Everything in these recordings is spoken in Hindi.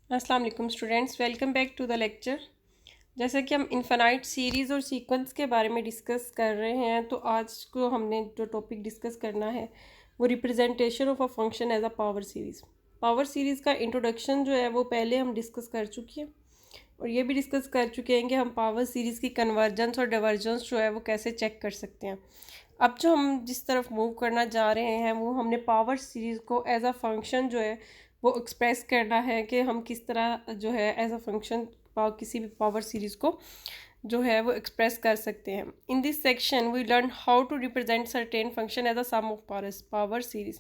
अस्सलाम वालेकुम students, welcome back to the lecture. जैसे कि हम इन्फिनाइट सीरीज़ और सीक्वेंस के बारे में डिस्कस कर रहे हैं, तो आज को हमने जो टॉपिक डिस्कस करना है वो representation of a function as a power series. Power series का इंट्रोडक्शन जो है वो पहले हम डिस्कस कर चुके हैं और ये भी डिस्कस कर चुके हैं कि हम पावर सीरीज़ की कन्वर्जेंस और डाइवर्जेंस जो है वो कैसे चेक कर सकते हैं। अब जो हम जिस तरफ मूव करना जा रहे हैं वो हमने पावर सीरीज़ को एज अ फंक्शन जो है वो एक्सप्रेस करना है कि हम किस तरह जो है एज अ फंक्शन किसी भी पावर सीरीज़ को जो है वो एक्सप्रेस कर सकते हैं। In this section we learn how to represent certain function as a sum of power series.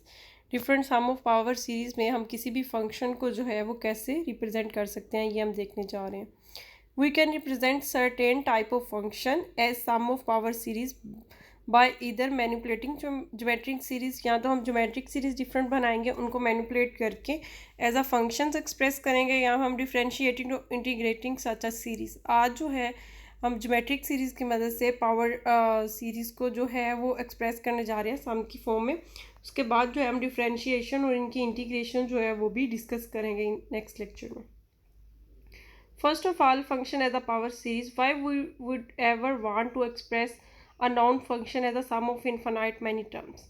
Different sum of power series में हम किसी भी फंक्शन को जो है वो कैसे रिप्रेजेंट कर सकते हैं, ये हम देखने जा रहे हैं। We can represent certain type of function as sum of power series by either manipulating geometric series, या तो हम geometric series डिफरेंट बनाएंगे, उनको मैनिपुलेट करके एज अ फंक्शंस एक्सप्रेस करेंगे, या हम डिफ्रेंशिएटिंग और इंटीग्रेटिंग सच अ सीरीज़। आज जो है हम ज्योमेट्रिक सीरीज़ की मदद से पावर सीरीज़ को जो है वो एक्सप्रेस करने जा रहे हैं सम की फॉर्म में। उसके बाद जो है हम डिफ्रेंशिएशन और इनकी इंटीग्रेशन जो है वो भी डिस्कस करेंगे नेक्स्ट लेक्चर में। First of all, function as a power series. Why we would ever want to express a known function as a sum of infinite many terms?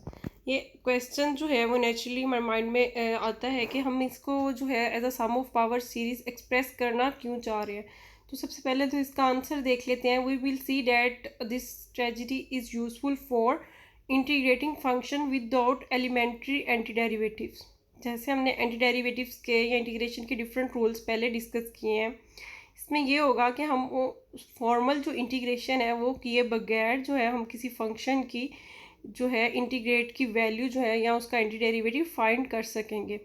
ये क्वेश्चन जो है वो नेचुरली हमारे माइंड में आता है कि हम इसको जो है as a sum of power series express करना क्यों चाह रहे हैं। तो सबसे पहले तो इसका आंसर देख लेते हैं। We will see that this strategy is useful for integrating function without elementary anti derivatives. जैसे हमने एंटी डेरिवेटिव्स के या इंटीग्रेशन के डिफरेंट रूल्स पहले डिस्कस किए हैं, इसमें ये होगा कि हम वो फॉर्मल जो इंटीग्रेशन है वो किए बगैर जो है हम किसी फंक्शन की जो है इंटीग्रेट की वैल्यू जो है या उसका एंटी डेरिवेटिव फाइंड कर सकेंगे।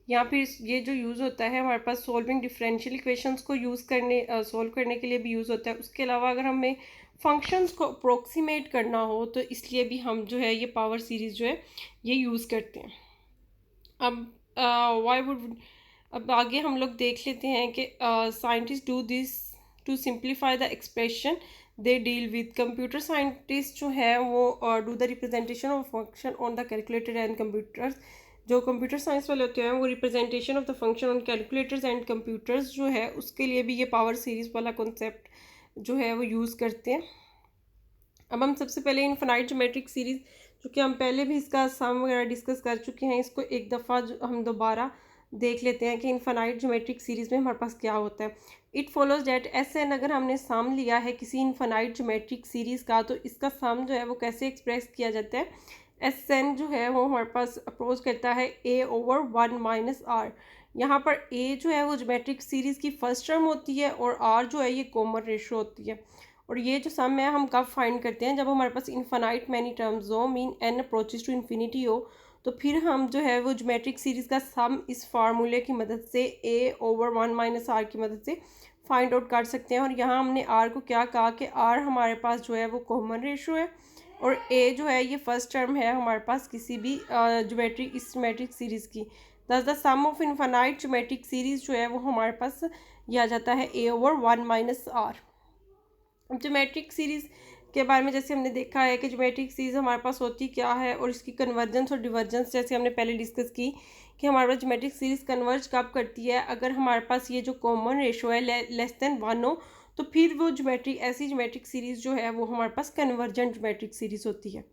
या फिर ये जो यूज़ होता है हमारे पास सॉल्विंग डिफरेंशियल इक्वेशंस को यूज़ करने सॉल्व करने के लिए भी यूज़ होता है। उसके अलावा अगर हमें फंक्शंस को अप्रोक्सीमेट करना हो तो इसलिए भी हम जो है ये पावर सीरीज़ जो है ये यूज़ करते हैं। अब वाई वुड अब आगे हम लोग देख लेते हैं कि scientist do this to simplify the expression they deal with. Computer scientist जो है वो do the representation of function on the calculator and computers. जो कंप्यूटर साइंस वाले होते हैं वो representation of the function on calculators and computers जो है उसके लिए भी ये पावर सीरीज वाला कॉन्सेप्ट जो है वो यूज़ करते हैं। अब हम सबसे पहले इनफाइनाइट ज्योमेट्रिक सीरीज़, जो कि हम पहले भी इसका सम वगैरह डिस्कस कर चुके हैं, इसको एक दफ़ा हम दोबारा देख लेते हैं कि इनफाइनाइट ज्योमेट्रिक सीरीज़ में हमारे पास क्या होता है। इट फॉलोज डैट एन अगर हमने सम लिया है किसी इनफाइनाइट ज्योमेट्रिक सीरीज़ का, तो इसका सम जो है वो कैसे एक्सप्रेस किया जाता है। एन जो है वो हमारे पास अप्रोच करता है a/1 - r। यहाँ पर a जो है वो ज्योमेट्रिक सीरीज़ की फर्स्ट टर्म होती है और r जो है ये कॉमन रेशो होती है। और ये जो सम है हम कब फाइंड करते हैं, जब हमारे पास इनफाइनाइट मैनी टर्म्स हो, mean n approaches to infinity हो, तो फिर हम जो है वो ज्योमेट्रिक सीरीज़ का सम इस फार्मूले की मदद से a/1 - r की मदद से फाइंड आउट कर सकते हैं। और यहाँ हमने r को क्या कहा कि r हमारे पास जो है वो कॉमन रेशो है और a जो है ये फर्स्ट टर्म है हमारे पास किसी भी ज्योमेट्रिक सीरीज़ की। Thus the sum of infinite geometric series जो है वो हमारे पास यह आ जाता है a/1 - r। ज्योमेट्रिक सीरीज़ के बारे में जैसे हमने देखा है कि ज्योमेट्रिक सीरीज़ हमारे पास होती क्या है और इसकी कन्वर्जेंस और डिवर्जेंस जैसे हमने पहले डिस्कस की कि हमारे पास ज्योमेट्रिक सीरीज़ कन्वर्ज कब करती है, अगर हमारे पास ये जो कॉमन रेशो है लेस देन 1 हो, तो फिर वो ऐसी ज्योमेट्रिक सीरीज़ जो है वो हमारे पास कन्वर्जेंट ज्योमेट्रिक सीरीज़ होती है।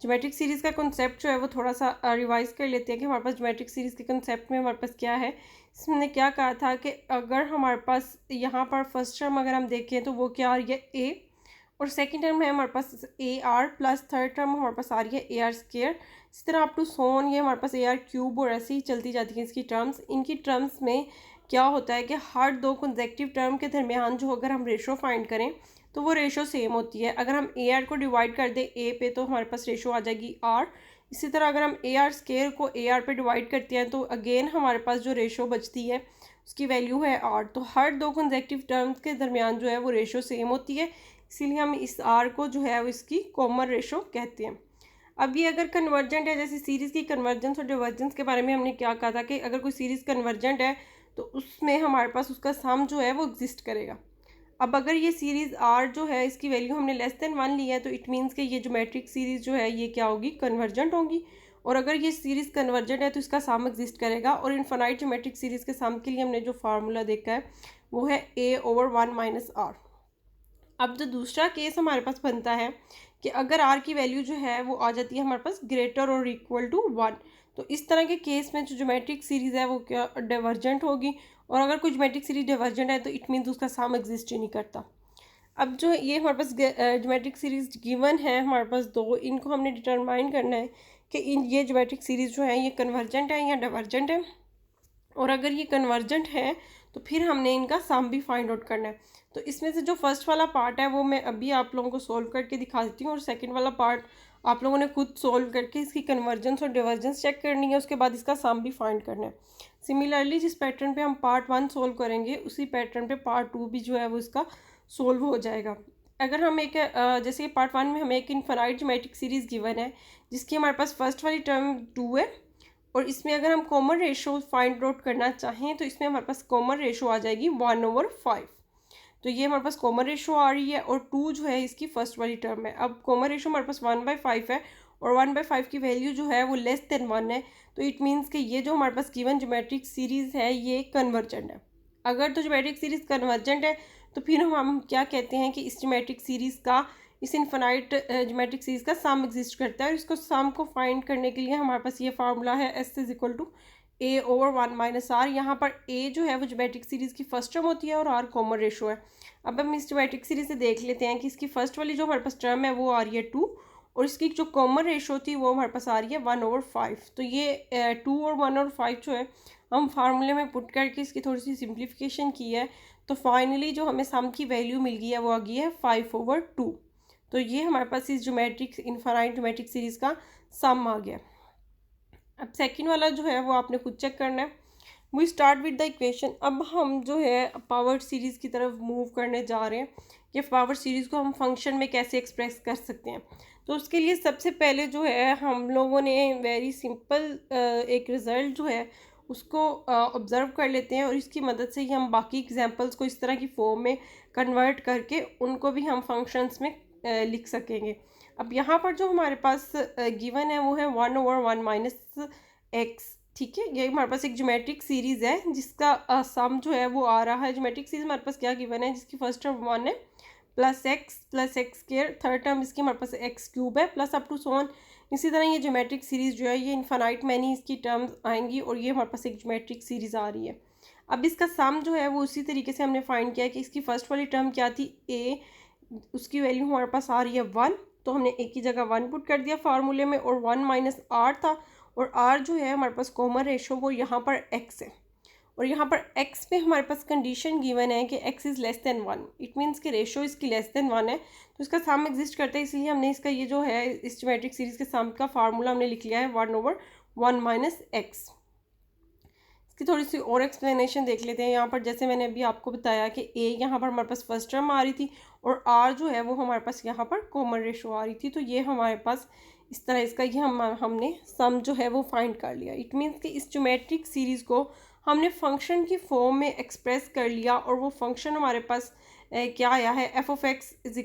ज्योमेट्रिक सीरीज़ का कॉन्सेप्ट जो है वो थोड़ा सा रिवाइज कर लेते हैं कि हमारे पास ज्योमेट्रिक सीरीज़ के कॉन्सेप्ट में हमारे पास क्या है। इसमें क्या कहा था कि अगर हमारे पास यहाँ पर फर्स्ट टर्म अगर हम देखें तो वो क्या आ रही है a, और सेकंड टर्म है हमारे पास AR प्लस थर्ड टर्म हमारे पास आ रही है AR स्क्वायर। इस तरह अप टू सोन ये हमारे पास AR क्यूब और ऐसे ही चलती जाती है इसकी टर्म्स। इनकी टर्म्स में क्या होता है कि हर दो कंसेक्टिव टर्म के दरमियान जो अगर हम रेशो फाइंड करें तो वो रेशो सेम होती है। अगर हम AR को डिवाइड कर दें A पे तो हमारे पास रेशो आ जाएगी R। इसी तरह अगर हम AR स्क्वायर को AR पे डिवाइड करते हैं तो अगेन हमारे पास जो रेशो बचती है उसकी वैल्यू है R। तो हर दो कंसेक्टिव टर्म्स के दरमियान जो है वो रेशो सेम होती है, इसीलिए हम इस R को जो है वो इसकी कॉमन रेशो कहते हैं। अब ये अगर कन्वर्जेंट है, जैसे सीरीज़ की कन्वर्जेंस और डिवर्जेंस के बारे में हमने क्या कहा था कि अगर कोई सीरीज़ कन्वर्जेंट है तो उसमें हमारे पास उसका सम जो है वो एग्जिस्ट करेगा। अब अगर ये सीरीज़ R जो है इसकी वैल्यू हमने लेस देन 1 ली है तो इट मीन्स कि ये ज्योमेट्रिक सीरीज़ जो है ये क्या होगी, कन्वर्जेंट होगी। और अगर ये सीरीज़ कन्वर्जेंट है तो इसका सम एग्जिस्ट करेगा। और इनफाइनाइट ज्योमेट्रिक सीरीज़ के सम के लिए हमने जो फार्मूला देखा है वो है a/1 - r। अब जो दूसरा केस हमारे पास बनता है कि अगर r की वैल्यू जो है वो आ जाती है हमारे पास ग्रेटर और इक्वल टू 1, तो इस तरह के केस में जो ज्योमेट्रिक सीरीज़ है वो क्या डाइवर्जेंट होगी। और अगर कोई ज्योमेट्रिक सीरीज डाइवर्जेंट है तो इट मीन्स उसका सम एग्जिस्ट ही नहीं करता। अब जो ये हमारे पास ज्योमेट्रिक सीरीज गिवन है हमारे पास दो, इनको हमने डिटरमाइन करना है कि ये ज्योमेट्रिक सीरीज जो है ये कन्वर्जेंट है या डाइवर्जेंट है। और अगर ये कन्वर्जेंट है तो फिर हमने इनका सम भी फाइंड आउट करना है। तो इसमें से जो फर्स्ट वाला पार्ट है वो मैं अभी आप लोगों को सोल्व करके दिखा देती हूँ, और सेकंड वाला पार्ट आप लोगों ने खुद सोल्व करके इसकी कन्वर्जेंस और डिवर्जेंस चेक करनी है, उसके बाद इसका सम भी फाइंड करना है। सिमिलरली जिस पैटर्न पे हम पार्ट 1 सोल्व करेंगे उसी पैटर्न पे पार्ट 2 भी जो है वो इसका सोल्व हो जाएगा। अगर हम एक जैसे पार्ट 1 में हमें एक इनफाइनाइट ज्योमेट्रिक सीरीज गिवन है जिसकी हमारे पास फर्स्ट वाली टर्म 2 है, और इसमें अगर हम कॉमन रेशो फाइंड आउट करना चाहें तो इसमें हमारे पास कॉमन रेशो आ जाएगी 1/5। तो ये हमारे पास कॉमन रेशो आ रही है और 2 जो है इसकी फर्स्ट वाली टर्म है। अब कॉमन रेशो हमारे पास 1/5 है और 1/5 की वैल्यू जो है वो लेस देन 1 है, तो इट मीन्स कि ये जो हमारे पास गिवन ज्योमेट्रिक सीरीज़ है ये कन्वर्जेंट है। अगर तो ज्योमेट्रिक सीरीज़ कन्वर्जेंट है तो फिर हम क्या कहते हैं कि इस ज्योमेट्रिक सीरीज़ का, इस इनफाइनाइट ज्योमेट्रिक सीरीज़ का सम एग्जिस्ट करता है। और इसको सम को फाइंड करने के लिए हमारे पास ये फार्मूला है S = a/1 - r। यहाँ पर a जो है वो ज्योमेट्रिक सीरीज़ की फर्स्ट टर्म होती है और r कॉमन रेशो है। अब हम इस ज्योमेट्रिक सीरीज़ से देख लेते हैं कि इसकी फर्स्ट वाली जो हमारे पास टर्म है वो आ रही है 2, और इसकी जो कॉमन रेशो थी वो हमारे पास आ रही है 1/5। तो ये 2 और 1/5 जो है हम फार्मूले में पुट करके इसकी थोड़ी सी सिंप्लीफिकेशन की है, तो फाइनली जो हमें सम की वैल्यू मिल गई है वो आ गई है 5/2। तो ये हमारे पास इस ज्योमेट्रिक इनफाइनाइट ज्योमेट्रिक सीरीज़ का सम आ गया। अब सेकंड वाला जो है वो आपने खुद चेक करना है। We start with the equation. अब हम जो है पावर सीरीज़ की तरफ मूव करने जा रहे हैं कि पावर सीरीज़ को हम फंक्शन में कैसे एक्सप्रेस कर सकते हैं। तो उसके लिए सबसे पहले जो है हम लोगों ने वेरी सिंपल एक रिज़ल्ट जो है उसको ऑब्ज़र्व कर लेते हैं, और इसकी मदद से ही हम बाकी एग्जांपल्स को इस तरह की फॉर्म में कन्वर्ट करके उनको भी हम फंक्शंस में लिख सकेंगे। अब यहाँ पर जो हमारे पास गिवन है वो है 1/1 - x। ठीक है, ये हमारे पास एक ज्योमेट्रिक सीरीज़ है जिसका सम जो है वो आ रहा है। ज्योमेट्रिक सीरीज़ हमारे पास क्या गिवन है जिसकी फर्स्ट टर्म 1 है +x, थर्ड टर्म इसकी हमारे पास x³ है plus up to so on. इसी तरह ये ज्योमेट्रिक सीरीज़ जो है ये इनफाइनाइट मैनी इसकी टर्म्स आएंगी और ये हमारे पास एक ज्योमेट्रिक सीरीज़ आ रही है। अब इसका सम जो है वो उसी तरीके से हमने फाइंड किया है कि इसकी फर्स्ट वाली टर्म क्या थी a, उसकी वैल्यू हमारे पास आ रही है 1, तो हमने एक ही जगह 1 पुट कर दिया फार्मूले में, और 1 - r था, और r जो है हमारे पास कॉमन रेशो वो यहाँ पर x है, और यहाँ पर x पे हमारे पास कंडीशन गिवन है कि x is less than 1। It means कि रेशो इसकी लेस देन 1 है, तो इसका सम एग्जिस्ट करता है। इसलिए हमने इसका ये जो है इस ज्योमेट्रिक सीरीज़ के सम का फार्मूला हमने लिख लिया है 1/1 - x। इसकी थोड़ी सी और एक्सप्लेनेशन देख लेते हैं। यहाँ पर जैसे मैंने अभी आपको बताया कि a यहाँ पर हमारे पास फर्स्ट टर्म आ रही थी और r जो है वो हमारे पास यहाँ पर कॉमन रेशो आ रही थी, तो ये हमारे पास इस तरह इसका ये हमने सम जो है वो फाइंड कर लिया। इट मीन्स कि इस ज्योमेट्रिक सीरीज़ को हमने फंक्शन की फॉर्म में एक्सप्रेस कर लिया, और वो फंक्शन हमारे पास क्या आया है f(x) =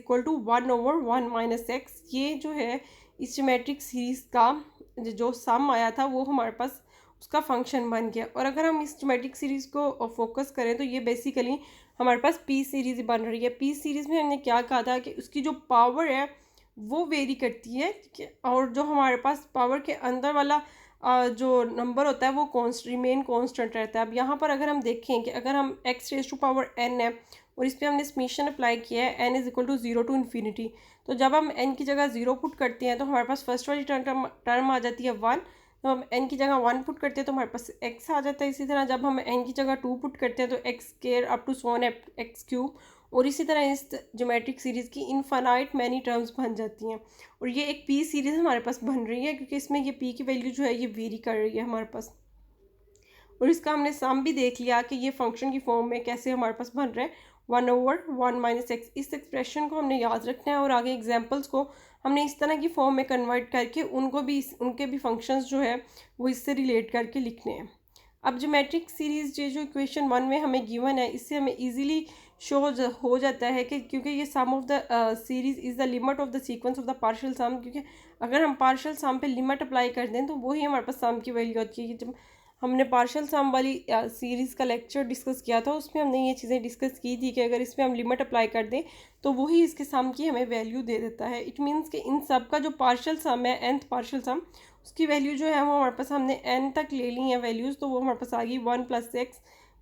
1/1 - x। ये जो है इस ज्योमेट्रिक सीरीज़ का जो सम आया था वो हमारे पास उसका फंक्शन बन गया। और अगर हम इस ज्योमेट्रिक सीरीज़ को फोकस करें तो ये बेसिकली हमारे पास पी सीरीज़ बन रही है। पी सीरीज़ में हमने क्या कहा था कि उसकी जो पावर है वो वेरी करती है, और जो हमारे पास पावर के अंदर वाला जो नंबर होता है वो रिमेन कांस्टेंट रहता है। अब यहाँ पर अगर हम देखें कि अगर हम x⁴n है और इस पर हमने समीशन अप्लाई किया है n = 0 to ∞, तो जब हम n की जगह 0 पुट करते हैं तो हमारे पास फर्स्ट वाली टर्म आ जाती है 1। जब हम n की जगह 1 पुट करते हैं तो हमारे पास x आ जाता है। इसी तरह जब हम n की जगह 2 पुट करते हैं तो x² up to so on x³, और इसी तरह इस ज्योमेट्रिक सीरीज़ की इनफाइनाइट मैनी टर्म्स बन जाती हैं। और ये एक पी सीरीज़ हमारे पास बन रही है क्योंकि इसमें ये पी की वैल्यू जो है ये वेरी कर रही है हमारे पास। और इसका हमने सम भी देख लिया कि ये फंक्शन की फॉर्म में कैसे हमारे पास बन रहा है 1/1 - x। इस एक्सप्रेशन को हमने याद रखना है और आगे एग्जांपल्स को हमने इस तरह की फॉर्म में कन्वर्ट करके उनके भी फंक्शंस जो है वो इससे रिलेट करके लिखने हैं। अब ज्योमेट्रिक सीरीज़ जो इक्वेशन 1 में हमें गिवन है इससे हमें इजीली शो हो जाता है कि क्योंकि ये sum of the series is the limit of the sequence of the partial sum, क्योंकि अगर हम पार्शियल सम पे लिमिट अप्लाई कर दें तो वही हमारे पास सम की वैल्यू होती है। जब हमने पार्शियल सम वाली सीरीज़ का लेक्चर डिस्कस किया था उसमें हमने ये चीज़ें डिस्कस की थी कि अगर इसमें हम लिमिट अप्लाई कर दें तो वही इसके सम की हमें वैल्यू दे देता है। इट मीन्स कि इन सब का जो पार्शियल सम है, nth पार्शियल सम, उसकी वैल्यू जो है वो हमारे पास हमने n तक ले ली है वैल्यूज़, तो वो हमारे पास आ गई 1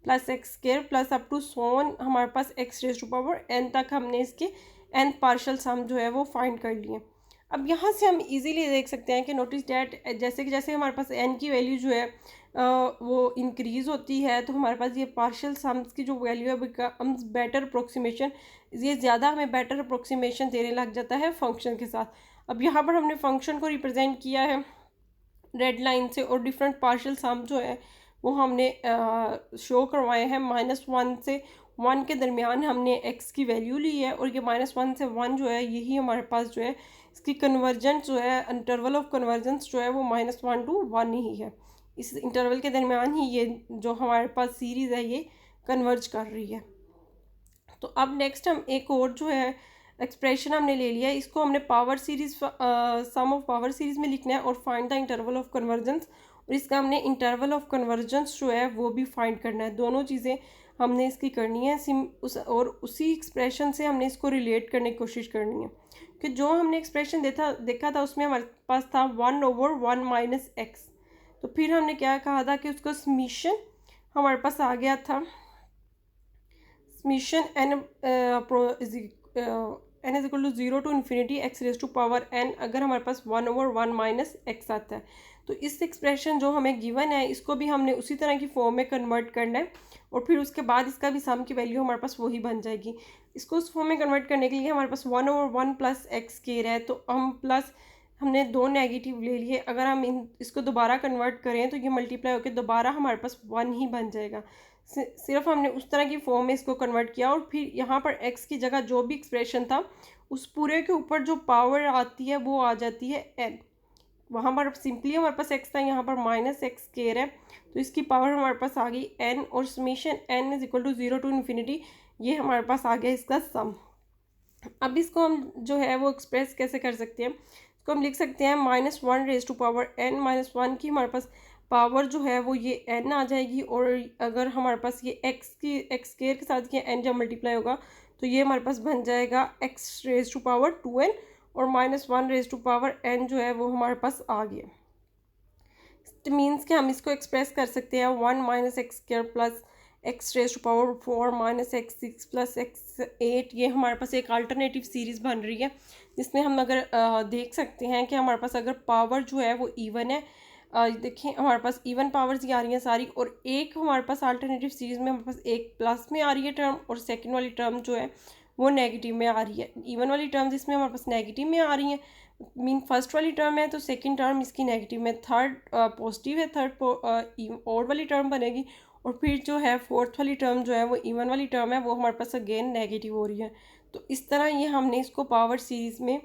+ x square plus up to सोन हमारे पास x⁻n तक हमने इसके nth पार्शियल सम जो है वो फाइंड कर लिए। अब यहाँ से हम इजीली देख सकते हैं कि नोटिस डैट जैसे कि जैसे हमारे पास n की वैल्यू जो है वो इंक्रीज़ होती है तो हमारे पास ये पार्शियल सम्स की जो वैल्यू है बिकम्स बेटर अप्रोक्सीमेशन, ये ज़्यादा हमें बेटर अप्रोक्सीमेशन देने लग जाता है फंक्शन के साथ। अब यहाँ पर हमने फंक्शन को रिप्रेजेंट किया है रेड लाइन से और डिफरेंट पार्शियल सम जो है वो हमने शो करवाए हैं। -1 से 1 के दरमियान हमने x की वैल्यू ली है और ये -1 से 1 जो है यही हमारे पास जो है इसकी कन्वर्जेंस जो है, इंटरवल ऑफ कन्वर्जेंस जो है वो -1 to 1 ही है। इस इंटरवल के दरमियान ही ये जो हमारे पास सीरीज़ है ये कन्वर्ज कर रही है। तो अब नेक्स्ट हम एक और जो है एक्सप्रेशन हमने ले लिया है, इसको हमने power series sum of power series में लिखना है और find the interval of convergence, और इसका हमने इंटरवल ऑफ कन्वर्जेंस जो है वो भी फाइंड करना है। दोनों चीज़ें हमने इसकी करनी है और उसी एक्सप्रेशन से हमने इसको रिलेट करने की कोशिश करनी है कि जो हमने एक्सप्रेशन देखा था उसमें हमारे पास था 1/1 - x। तो फिर हमने क्या कहा था कि उसको समीशन हमारे पास आ गया था, summation n is equal to 0 to ∞ x⁻n अगर हमारे पास 1/1 - x आता है। तो इस एक्सप्रेशन जो हमें गिवन है इसको भी हमने उसी तरह की फॉर्म में कन्वर्ट करना है और फिर उसके बाद इसका भी सम की वैल्यू हमारे पास वही बन जाएगी। इसको उस फॉर्म में कन्वर्ट करने के लिए हमारे पास 1/1 + x² है, तो हम प्लस हमने 2 नेगेटिव ले लिए, अगर हम इसको दोबारा कन्वर्ट करें तो ये मल्टीप्लाई होकर दोबारा हमारे पास 1 ही बन जाएगा। सिर्फ हमने उस तरह की फॉर्म में इसको कन्वर्ट किया और फिर यहाँ पर x की जगह जो भी एक्सप्रेशन था उस पूरे के ऊपर जो पावर आती है वो आ जाती है n। वहाँ पर सिंपली हमारे पास x था, यहाँ पर -x² है तो इसकी पावर हमारे पास आ गई n और summation n is equal to 0 to ∞, ये हमारे पास आ गया इसका सम। अब इसको हम जो है वो एक्सप्रेस कैसे कर सकते हैं, इसको हम लिख सकते हैं -1⁻n - 1 की हमारे पास पावर जो है वो ये n आ जाएगी और अगर हमारे पास ये x² के साथ ये n जब मल्टीप्लाई होगा तो ये हमारे पास बन जाएगा x⁻2n और -1⁻n जो है वो हमारे पास आ गया। इट मीन्स कि हम इसको एक्सप्रेस कर सकते हैं 1 - x² plus x⁻4 - x6 plus x8। ये हमारे पास एक अल्टरनेटिव सीरीज़ बन रही है जिसमें हम अगर देख सकते हैं कि हमारे पास अगर पावर जो है वो इवन है, देखिए हमारे पास इवन पावर्स ही आ रही हैं सारी, और एक हमारे पास अल्टरनेटिव सीरीज़ में हमारे पास एक प्लस में आ रही है टर्म और सेकंड वाली टर्म जो है वो नेगेटिव में आ रही है। इवन वाली टर्म्स इसमें हमारे पास नेगेटिव में आ रही हैं, मीन फर्स्ट वाली टर्म है तो सेकंड टर्म इसकी नेगेटिव में, थर्ड पॉजिटिव है, थर्ड ऑड वाली टर्म बनेगी और फिर जो है फोर्थ वाली टर्म जो है वो इवन वाली टर्म है वो हमारे पास अगेन नेगेटिव हो रही है। तो इस तरह ये हमने इसको पावर सीरीज़ में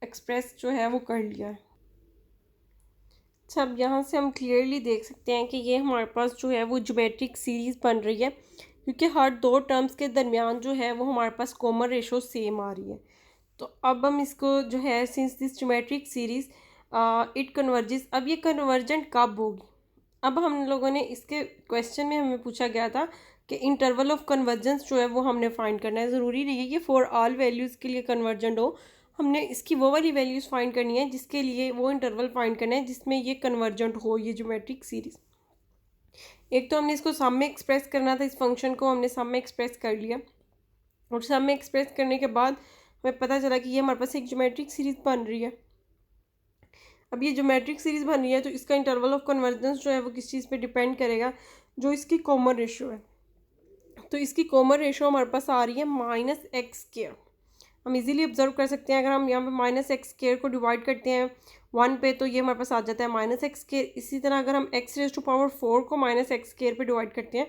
एक्सप्रेस जो है वो कर लिया है। अच्छा, अब यहाँ से हम क्लियरली देख सकते हैं कि ये हमारे पास जो है वो ज्योमेट्रिक सीरीज़ बन रही है क्योंकि हर दो टर्म्स के दरमियान जो है वो हमारे पास कॉमन रेशो सेम आ रही है। तो अब हम इसको जो है since this geometric series it converges, अब ये कन्वर्जेंट कब होगी, अब हम लोगों ने इसके क्वेश्चन में हमें पूछा गया था कि इंटरवल ऑफ कन्वर्जेंस जो है वो हमने फाइंड करना है। ज़रूरी नहीं है कि फॉर ऑल वैल्यूज़ के लिए कन्वर्जेंट हो, हमने इसकी वो वाली वैल्यूज़ फाइंड करनी है जिसके लिए वो इंटरवल फाइंड करना है जिसमें ये कन्वर्जेंट हो ये ज्योमेट्रिक सीरीज़। एक तो हमने इसको सम में एक्सप्रेस करना था, इस फंक्शन को हमने सम में एक्सप्रेस कर लिया और सम में एक्सप्रेस करने के बाद हमें पता चला कि ये हमारे पास एक ज्योमेट्रिक सीरीज़ बन रही है। अब ये ज्योमेट्रिक सीरीज़ बन रही है तो इसका इंटरवल ऑफ कन्वर्जेंस जो है वो किस चीज़ पे डिपेंड करेगा, जो इसकी कॉमन रेशो है। तो इसकी कॉमन रेशो हमारे पास आ रही है -x²। हम इजीली ऑब्जर्व कर सकते हैं, अगर हम यहाँ पे -x² को डिवाइड करते हैं 1 पे तो ये हमारे पास आ जाता है -x²। इसी तरह अगर हम x⁻4 को -x² पे डिवाइड करते हैं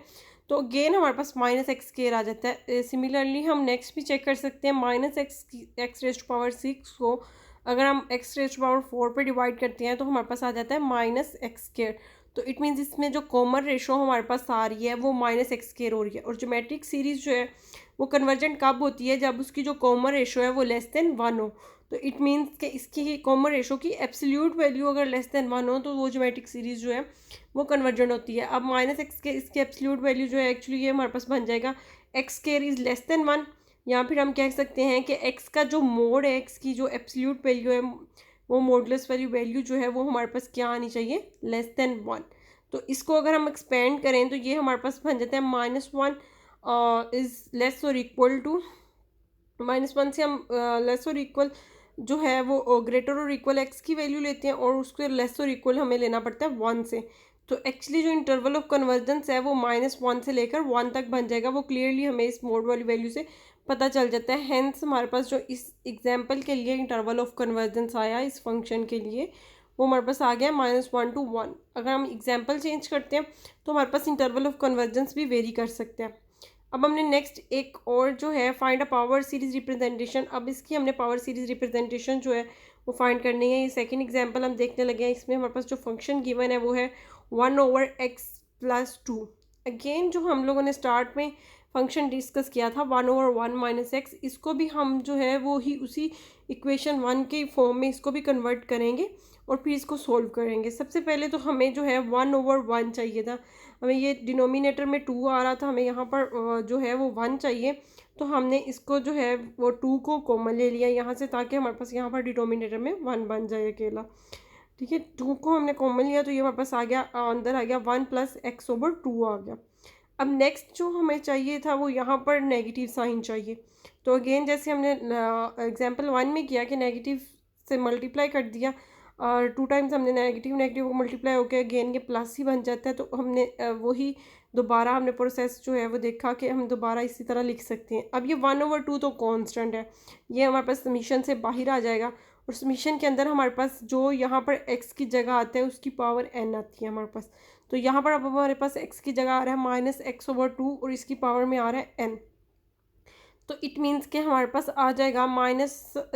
तो अगेन हमारे पास -x² आ जाता है। सिमिलरली हम नेक्स्ट भी चेक कर सकते हैं, -x⁻6 को अगर हम x⁻4 पे डिवाइड करते हैं तो हमारे पास आ जाता है -x²। तो इट मीन्स इसमें जो कॉमन रेशो हमारे पास आ रही है वो -x² हो रही है। और ज्योमेट्रिक सीरीज़ जो है वो कन्वर्जेंट कब होती है, जब उसकी जो कॉमन रेशो है वो लेस देन 1 हो। तो इट मीन्स कि इसकी कॉमन रेशो की एब्सोल्यूट वैल्यू अगर लेस देन 1 हो तो वो ज्योमेट्रिक सीरीज़ जो है वो कन्वर्जेंट होती है। अब -x के इसकी एब्सोल्यूट वैल्यू जो है एक्चुअली ये हमारे पास बन जाएगा x² इज़ लेस देन 1, या फिर हम कह सकते हैं कि x का जो मोड है, x की जो एब्सोल्यूट वैल्यू है वो मॉडुलस वैल्यू जो है वो हमारे पास क्या आनी चाहिए, लेस देन 1। तो इसको अगर हम एक्सपेंड करें तो ये हमारे पास बन जाता है -1 इज़ लेस और इक्वल टू, -1 से हम लेस और इक्वल जो है वो ग्रेटर और इक्वल x की वैल्यू लेते हैं और उसको लेस और इक्वल हमें लेना पड़ता है 1 से। तो एक्चुअली जो इंटरवल ऑफ कन्वर्जेंस है वो -1 से लेकर 1 तक बन जाएगा। वो क्लियरली हमें इस मोड वाली वैल्यू से पता चल जाता है। हेंस हमारे पास जो इस एग्जाम्पल के लिए इंटरवल ऑफ कन्वर्जेंस आया इस फंक्शन के लिए वो हमारे पास आ गया -1 to 1। अगर हम एग्जाम्पल चेंज करते हैं तो हमारे पास इंटरवल ऑफ कन्वर्जेंस भी वेरी कर सकते हैं। अब हमने नेक्स्ट एक और जो है find a power series representation. अब इसकी हमने पावर सीरीज रिप्रेजेंटेशन जो है वो फाइंड करनी है। ये सेकंड एग्जांपल हम देखने लगे हैं। इसमें हमारे पास जो फंक्शन गिवन है वो है 1/x+2। अगेन जो हम लोगों ने स्टार्ट में फंक्शन डिस्कस किया था 1/1 - x, इसको भी हम जो है वो ही उसी इक्वेशन 1 के फॉर्म में इसको भी कन्वर्ट करेंगे और फिर इसको सोल्व करेंगे। सबसे पहले तो हमें जो है 1/1 चाहिए था। हमें ये डिनोमिनेटर में 2 आ रहा था, हमें यहाँ पर जो है वो 1 चाहिए। तो हमने इसको जो है वो 2 को कॉमन ले लिया यहाँ से, ताकि हमारे पास यहाँ पर डिनोमिनेटर में 1 बन जाए अकेला। ठीक है, 2 को हमने कॉमन लिया तो ये हमारे पास आ गया, अंदर आ गया 1 + x/2 आ गया। अब नेक्स्ट जो हमें चाहिए था वो यहाँ पर नेगेटिव साइन चाहिए। तो अगेन जैसे हमने एग्जाम्पल 1 में किया कि नेगेटिव से मल्टीप्लाई कर दिया और 2 टाइम्स हमने नेगेटिव नेगेटिव को मल्टीप्लाई होकर अगेन ये प्लस ही बन जाता है। तो हमने वही दोबारा हमने प्रोसेस जो है वो देखा कि हम दोबारा इसी तरह लिख सकते हैं। अब ये 1/2 तो कांस्टेंट है, ये हमारे पास समीशन से बाहर आ जाएगा और समीशन के अंदर हमारे पास जो यहाँ पर x की जगह आता है उसकी पावर n आती है हमारे पास। तो यहाँ पर अब हमारे पास x की जगह आ रहा है -x/2 और इसकी पावर में आ रहा है n। तो इट मीन्स कि हमारे पास आ जाएगा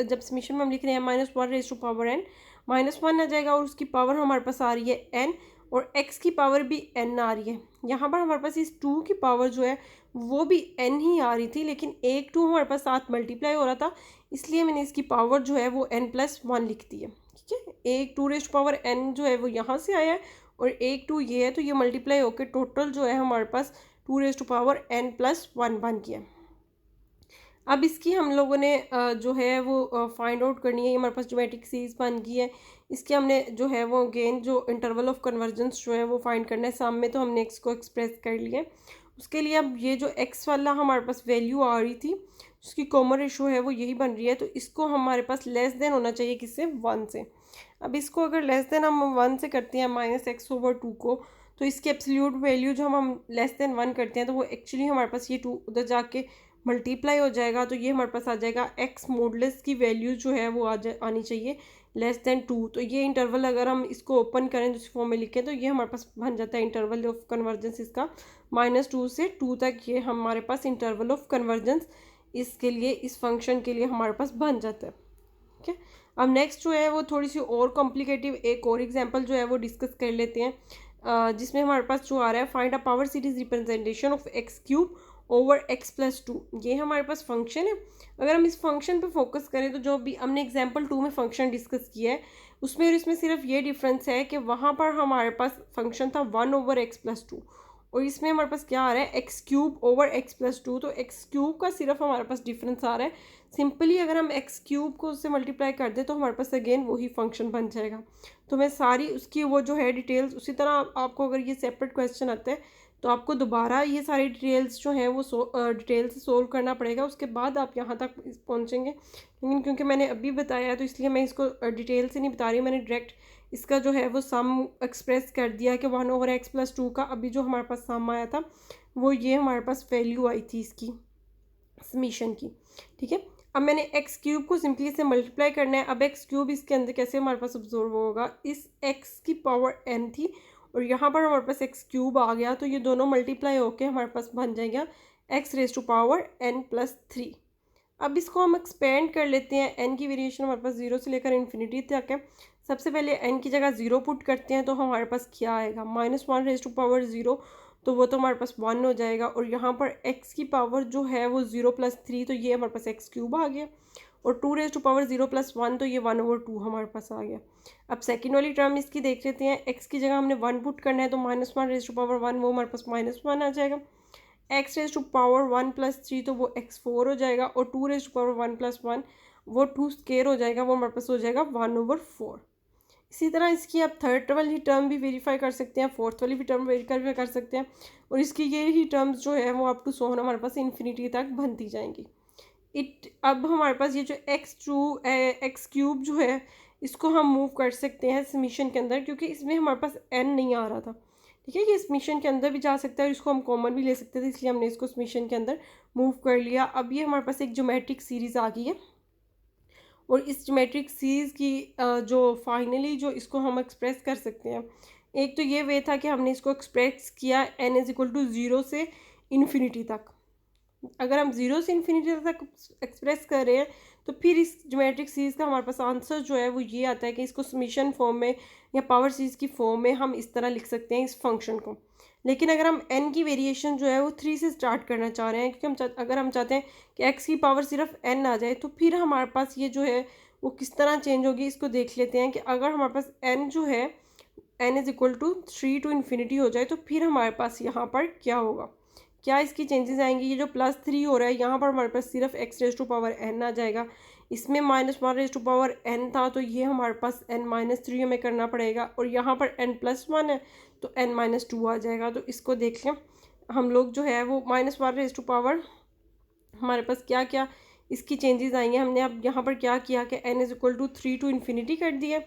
जब समीशन में हम लिख रहे हैं -1n, -1 आ जाएगा और उसकी पावर हमारे पास आ रही है n और x की पावर भी n आ रही है। यहाँ पर हमारे पास इस 2 की पावर जो है वो भी n ही आ रही थी, लेकिन एक 2 हमारे पास साथ मल्टीप्लाई हो रहा था, इसलिए मैंने इसकी पावर जो है वो n+1 लिख दी है। ठीक है, एक 2n जो है वो यहाँ से आया है और एक 2 ये है, तो ये मल्टीप्लाई होकर टोटल जो है हमारे पास 2n+1 बन गया। अब इसकी हम लोगों ने जो है वो फाइंड आउट करनी है। हमारे पास ज्योमेट्रिक सीरीज बन गई है, इसके हमने जो है वो अगेन जो इंटरवल ऑफ कन्वर्जेंस जो है वो फाइंड करना है। सामने तो हमने x को एक्सप्रेस कर लिया, उसके लिए अब ये जो x वाला हमारे पास वैल्यू आ रही थी उसकी कॉमन रेशो है वो यही बन रही है। तो इसको हमारे पास लेस देन होना चाहिए किससे, 1 से। अब इसको अगर लेस देन हम 1 से करते हैं -x/2 को, तो इसकी एब्सोल्यूट वैल्यू जो हम लेस देन 1 करते हैं तो वो एक्चुअली हमारे पास ये 2 उधर जाके मल्टीप्लाई हो जाएगा। तो ये हमारे पास आ जाएगा x मॉडुलस की वैल्यू जो है वो आनी चाहिए लेस देन 2। तो ये इंटरवल अगर हम इसको ओपन करें तो इस फॉर्म में लिखें तो ये हमारे पास बन जाता है इंटरवल ऑफ कन्वर्जेंस इसका -2 से 2 तक। ये हमारे पास इंटरवल ऑफ कन्वर्जेंस इसके लिए, इस फंक्शन के लिए हमारे पास बन जाता है। ठीक है, अब नेक्स्ट जो है वो थोड़ी सी और कॉम्प्लिकेटिव एक और एग्जांपल जो है वो डिस्कस कर लेते हैं, जिसमें हमारे पास जो आ रहा है find a power series representation of x³ over x+2। ये हमारे पास फंक्शन है। अगर हम इस फंक्शन पे फोकस करें तो जो भी हमने एग्जांपल 2 में फंक्शन डिस्कस किया है उसमें और इसमें सिर्फ ये डिफरेंस है कि वहाँ पर हमारे पास फंक्शन था 1/x+2 और इसमें हमारे पास क्या आ रहा है x³ ओवर x+2। तो x³ का सिर्फ हमारे पास डिफरेंस आ रहा है। सिंपली अगर हम x³ को उससे मल्टीप्लाई कर दें तो हमारे पास अगेन वही फंक्शन बन जाएगा। तो मैं सारी उसकी वो जो है डिटेल्स, उसी तरह आपको अगर ये सेपरेट क्वेश्चन आता है तो आपको दोबारा ये सारी डिटेल्स जो हैं वो डिटेल से सोल्व करना पड़ेगा, उसके बाद आप यहाँ तक पहुँचेंगे। लेकिन क्योंकि मैंने अभी बताया है तो इसलिए मैं इसको डिटेल से नहीं बता रही, मैंने डायरेक्ट इसका जो है वो सम एक्सप्रेस कर दिया कि 1/x+2 का अभी जो हमारे पास सम आया था वो ये हमारे पास वैल्यू आई थी इसकी समीशन की। ठीक है, अब मैंने x³ को सिंपली से मल्टीप्लाई करना है। अब x³ इसके अंदर कैसे हमारे पास ऑब्जॉर्व होगा, इस x की पावर n थी और यहाँ पर हमारे पास x³ आ गया, तो ये दोनों मल्टीप्लाई होके हमारे पास बन जाएगा x⁻n+3। अब इसको हम एक्सपेंड कर लेते हैं। n की वेरिएशन हमारे पास 0 से लेकर इन्फिनिटी तक है। सबसे पहले n की जगह 0 पुट करते हैं तो हमारे पास क्या आएगा, -1⁻0, तो वो तो हमारे पास 1 हो जाएगा। और यहाँ पर x की पावर जो है वो 0 + 3, तो ये हमारे पास x³ आ गया। और 2⁻0 + 1, तो ये 1/2 हमारे पास आ गया। अब सेकंड वाली टर्म इसकी देख लेते हैं। x की जगह हमने 1 पुट करना है, तो -1⁻1 वो हमारे पास -1 आ जाएगा। x⁻1 + 3, तो वो x4 हो जाएगा। और 2⁻1 + 1 वो 2 स्क्वायर हो जाएगा, वो हमारे पास हो जाएगा 1/4। इसी तरह इसकी आप थर्ड वाली टर्म भी वेरीफाई कर सकते हैं, फोर्थ वाली भी टर्म वेरीफाई कर सकते हैं। और इसकी ये ही टर्म्स जो है वो अप टू सोन हमारे पास इन्फिनिटी तक बनती जाएंगी। अब हमारे पास ये जो x³ जो है इसको हम मूव कर सकते हैं समीशन के अंदर, क्योंकि इसमें हमारे पास n नहीं आ रहा था। ठीक है, ये समीशन के अंदर भी जा सकता है और इसको हम कॉमन भी ले सकते थे, इसलिए हमने इसको समीशन के अंदर मूव कर लिया। अब ये हमारे पास एक ज्योमेट्रिक सीरीज़ आ गई है। और इस ज्योमेट्रिक सीरीज़ की जो फाइनली जो इसको हम एक्सप्रेस कर सकते हैं, एक तो ये वे था कि हमने इसको एक्सप्रेस किया n = 0 से इन्फिनिटी तक। अगर हम 0 से इन्फिनिटी तक एक्सप्रेस कर रहे हैं तो फिर इस ज्योमेट्रिक सीरीज़ का हमारे पास आंसर जो है वो ये आता है कि इसको समीशन फॉर्म में या पावर सीरीज़ की फॉर्म में हम इस तरह लिख सकते हैं इस फंक्शन को। लेकिन अगर हम n की वेरिएशन जो है वो 3 से स्टार्ट करना चाह रहे हैं, क्योंकि अगर हम चाहते हैं कि x की पावर सिर्फ n आ जाए, तो फिर हमारे पास ये जो है वो किस तरह चेंज होगी इसको देख लेते हैं। कि अगर हमारे पास n जो है n = 3 to इन्फिनिटी हो जाए, तो फिर हमारे पास यहाँ पर क्या होगा, क्या इसकी चेंजेस आएंगी। ये जो +3 हो रहा है यहाँ पर हमारे पास सिर्फ x⁻n आ जाएगा। इसमें -1⁻n था, तो ये हमारे पास n-3 हमें करना पड़ेगा। और यहाँ पर n+1 है तो n-2 आ जाएगा। तो इसको देख लें हम लोग जो है वो -1 हमारे पास क्या क्या इसकी चेंजेस आएंगे। हमने अब यहाँ पर क्या किया कि n = 3 to इन्फिनिटी कर दिया,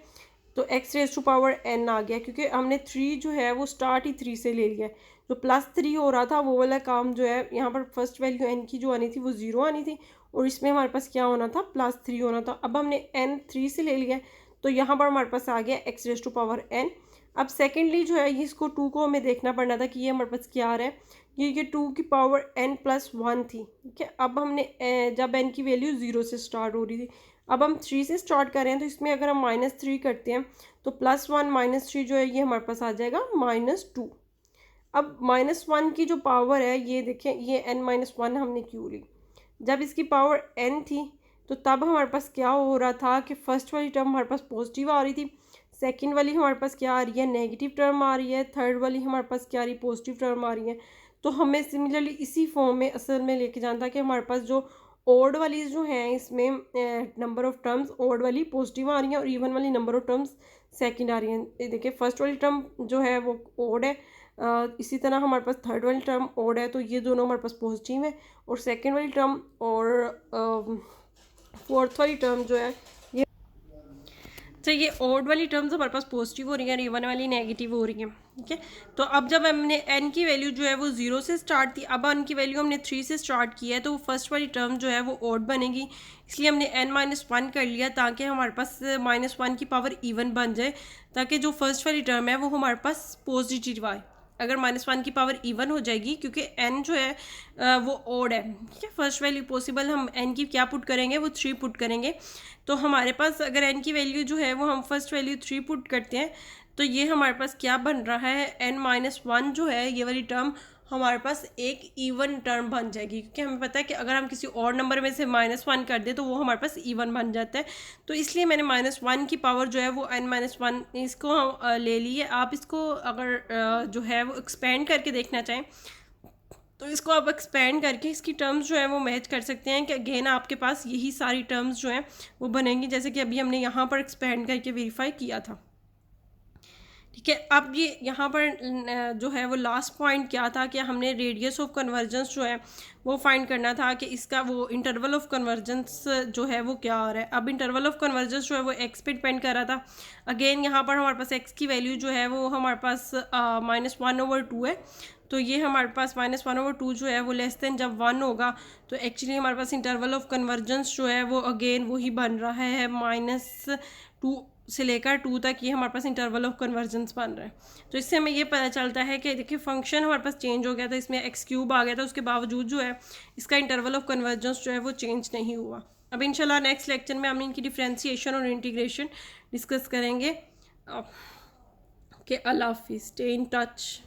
तो x⁻n आ गया, क्योंकि हमने 3 जो है वो स्टार्ट ही 3 से ले लिया है। जो +3 हो रहा था वो वाला काम जो है यहाँ पर फर्स्ट वैल्यू n की जो आनी थी वो 0 आनी थी, और इसमें हमारे पास क्या होना था, +3 होना था। अब हमने n 3 से ले लिया, तो यहाँ पर हमारे पास आ गया x⁻n। अब सेकेंडली जो है इसको 2 को हमें देखना पड़ना था कि ये हमारे पास क्या आ रहा है। ये 2 की पावर n+1 थी। ठीक है, अब हमने जब n की वैल्यू 0 से स्टार्ट हो रही थी, अब हम 3 से स्टार्ट कर रहे हैं, तो इसमें अगर हम -3 करते हैं तो +1 -3 जो है ये हमारे पास आ जाएगा -2। अब -1 की जो पावर है ये देखें, ये n-1 हमने क्यों ली, जब इसकी पावर n थी तो तब हमारे पास क्या हो रहा था कि फर्स्ट वाली टर्म हमारे पास पॉजिटिव आ रही थी, सेकंड वाली हमारे पास क्या आ रही है, नेगेटिव टर्म आ रही है, थर्ड वाली हमारे पास क्या आ रही है, पॉजिटिव टर्म आ रही है। तो हमें सिमिलरली इसी फॉर्म में असल में लेके जाना था कि हमारे पास जो ओड वाली जो हैं इसमें नंबर ऑफ टर्म्स ओड वाली पॉजिटिव आ रही हैं और इवन वाली नंबर ऑफ टर्म्स सेकंड आ रही हैं। ये देखिए फर्स्ट वाली टर्म जो है वो ओड है, इसी तरह हमारे पास थर्ड वाली टर्म ओड है, तो ये दोनों हमारे पास पॉजिटिव है। और सेकंड वाली टर्म और फोर्थ वाली टर्म जो है तो ये ओड वाली टर्म्स हमारे पास पॉजिटिव हो रही हैं और इवन वाली नेगेटिव हो रही हैं। ठीक है, तो अब जब हमने n की वैल्यू जो है वो 0 से स्टार्ट थी, अब n की वैल्यू हमने 3 से स्टार्ट किया है, तो वो फर्स्ट वाली टर्म जो है वो ओड बनेगी, इसलिए हमने n-1 कर लिया ताकि हमारे पास -1 की पावर इवन बन जाए, ताकि जो फर्स्ट वाली टर्म है वो हमारे पास पॉजिटिव आए। अगर -1 की पावर इवन हो जाएगी, क्योंकि n जो है वो ओड है। ठीक है, फर्स्ट वैल्यू पॉसिबल हम n की क्या पुट करेंगे, वो 3 पुट करेंगे, तो हमारे पास अगर n की वैल्यू जो है वो हम फर्स्ट वैल्यू 3 पुट करते हैं, तो ये हमारे पास क्या बन रहा है, n-1 जो है ये वाली टर्म हमारे पास एक इवन टर्म बन जाएगी, क्योंकि हमें पता है कि अगर हम किसी और नंबर में से -1 कर दें तो वो हमारे पास इवन बन जाता है। तो इसलिए मैंने -1 की पावर जो है वो n-1 इसको हम ले ली है। आप इसको अगर जो है वो एक्सपेंड करके देखना चाहें तो इसको आप एक्सपेंड करके इसकी टर्म्स जो है वो मैच कर सकते हैं कि अगेन आपके पास यही सारी टर्म्स जो हैं वो बनेंगी, जैसे कि अभी हमने यहाँ पर एक्सपेंड करके वेरीफाई किया था। ठीक है, अब ये यहाँ पर जो है वो लास्ट पॉइंट क्या था कि हमने रेडियस ऑफ कन्वर्जेंस जो है वो फाइंड करना था कि इसका वो इंटरवल ऑफ कन्वर्जेंस जो है वो क्या आ रहा है। अब इंटरवल ऑफ कन्वर्जेंस जो है वो x पे डिपेंड कर रहा था। अगेन यहाँ पर हमारे पास x की वैल्यू जो है वो हमारे पास -1/2 है, तो ये हमारे पास -1/2 जो है वो लेस देन जब 1 होगा, तो एक्चुअली हमारे पास इंटरवल ऑफ कन्वर्जेंस जो है वो अगेन वही बन रहा है -2 से लेकर 2 तक, ये हमारे पास इंटरवल ऑफ कन्वर्जेंस बन रहा है। तो इससे हमें ये पता चलता है कि देखिए फंक्शन हमारे पास चेंज हो गया था, इसमें x³ आ गया था, उसके बावजूद जो है इसका इंटरवल ऑफ कन्वर्जेंस जो है वो चेंज नहीं हुआ। अब इंशाल्लाह नेक्स्ट लेक्चर में हम इनकी डिफ्रेंसिएशन और इंटीग्रेशन डिस्कस करेंगे। के अल्लाह हाफिज़, स्टे इन टच।